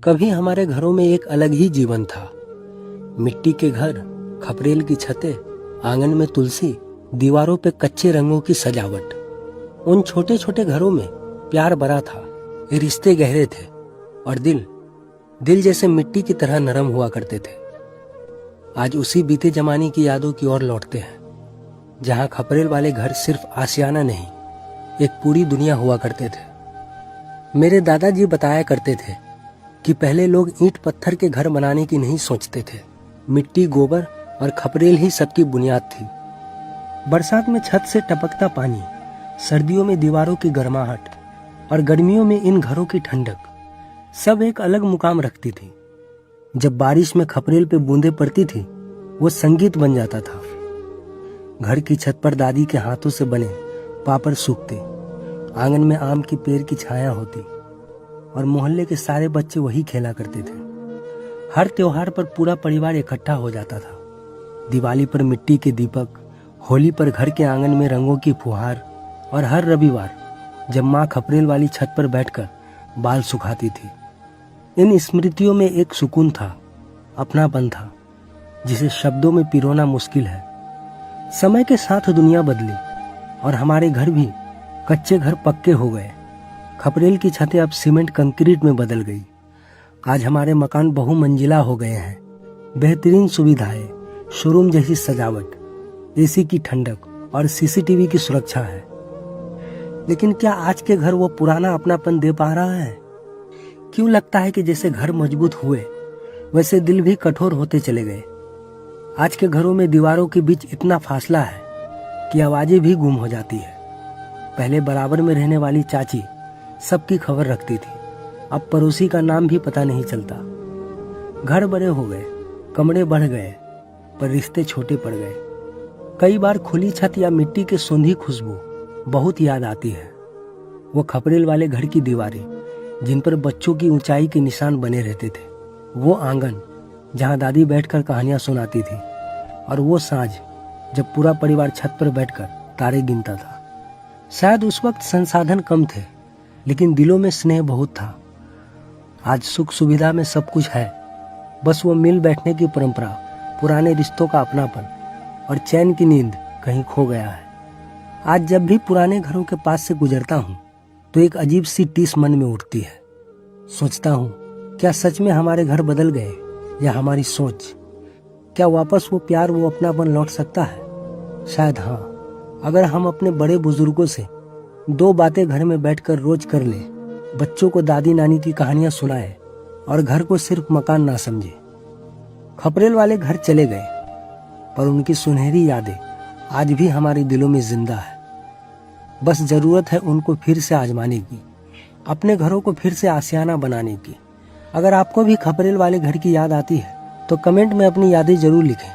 कभी हमारे घरों में एक अलग ही जीवन था। मिट्टी के घर, खपरेल की छतें, आंगन में तुलसी, दीवारों पे कच्चे रंगों की सजावट। उन छोटे छोटे घरों में प्यार भरा था, रिश्ते गहरे थे और दिल जैसे मिट्टी की तरह नरम हुआ करते थे। आज उसी बीते जमाने की यादों की ओर लौटते हैं, जहां खपरेल वाले घर सिर्फ आशियाना नहीं, एक पूरी दुनिया हुआ करते थे। मेरे दादाजी बताया करते थे कि पहले लोग ईंट पत्थर के घर बनाने की नहीं सोचते थे। मिट्टी, गोबर और खपरेल ही सबकी बुनियाद थी। बरसात में छत से टपकता पानी, सर्दियों में दीवारों की गर्माहट और गर्मियों में इन घरों की ठंडक, सब एक अलग मुकाम रखती थी। जब बारिश में खपरेल पे बूंदें पड़ती थी, वो संगीत बन जाता था। घर की छत पर दादी के हाथों से बने पापड़ सूखते, आंगन में आम की पेड़ की छाया होती और मोहल्ले के सारे बच्चे वही खेला करते थे। हर त्योहार पर पूरा परिवार इकट्ठा हो जाता था। दिवाली पर मिट्टी के दीपक, होली पर घर के आंगन में रंगों की फुहार और हर रविवार जब माँ खपरेल वाली छत पर बैठकर बाल सुखाती थी। इन स्मृतियों में एक सुकून था, अपनापन था, जिसे शब्दों में पिरोना मुश्किल है। समय के साथ दुनिया बदली और हमारे घर भी कच्चे घर पक्के हो गए। खपरेल की छतें अब सीमेंट कंक्रीट में बदल गई। आज हमारे मकान बहुमंजिला हो गए हैं। बेहतरीन सुविधाएं, शोरूम जैसी सजावट, एसी की ठंडक और सीसीटीवी की सुरक्षा है। लेकिन क्या आज के घर वो पुराना अपनापन दे पा रहा है? क्यों लगता है कि जैसे घर मजबूत हुए वैसे दिल भी कठोर होते चले गए। आज के घरों में दीवारों के बीच इतना फासला है कि आवाजें भी गुम हो जाती है। पहले बराबर में रहने वाली चाची सबकी खबर रखती थी, अब पड़ोसी का नाम भी पता नहीं चलता। घर बड़े हो गए, कमरे बढ़ गए, पर रिश्ते छोटे पड़ गए। कई बार खुली छत या मिट्टी की सूंधी खुशबू बहुत याद आती है। वो खपरेल वाले घर की दीवारें जिन पर बच्चों की ऊंचाई के निशान बने रहते थे, वो आंगन जहां दादी बैठकर कहानियां सुनाती थी, और वो सांझ जब पूरा परिवार छत पर बैठकर तारे गिनता था। शायद उस वक्त संसाधन कम थे, लेकिन दिलों में स्नेह बहुत था। आज सुख सुविधा में सब कुछ है, बस वो मिल बैठने की परंपरा, पुराने रिश्तों का अपनापन और चैन की नींद कहीं खो गया है। आज जब भी पुराने घरों के पास से गुजरता हूँ तो एक अजीब सी टीस मन में उठती है। सोचता हूँ, क्या सच में हमारे घर बदल गए या हमारी सोच? क्या वापस वो प्यार, वो अपनापन लौट सकता है? शायद हाँ, अगर हम अपने बड़े बुजुर्गों से दो बातें घर में बैठकर रोज कर ले, बच्चों को दादी नानी की कहानियां सुनाए और घर को सिर्फ मकान ना समझे। खपरेल वाले घर चले गए, पर उनकी सुनहरी यादें आज भी हमारे दिलों में जिंदा है। बस जरूरत है उनको फिर से आजमाने की, अपने घरों को फिर से आशियाना बनाने की। अगर आपको भी खपरेल वाले घर की याद आती है तो कमेंट में अपनी यादें जरूर लिखें।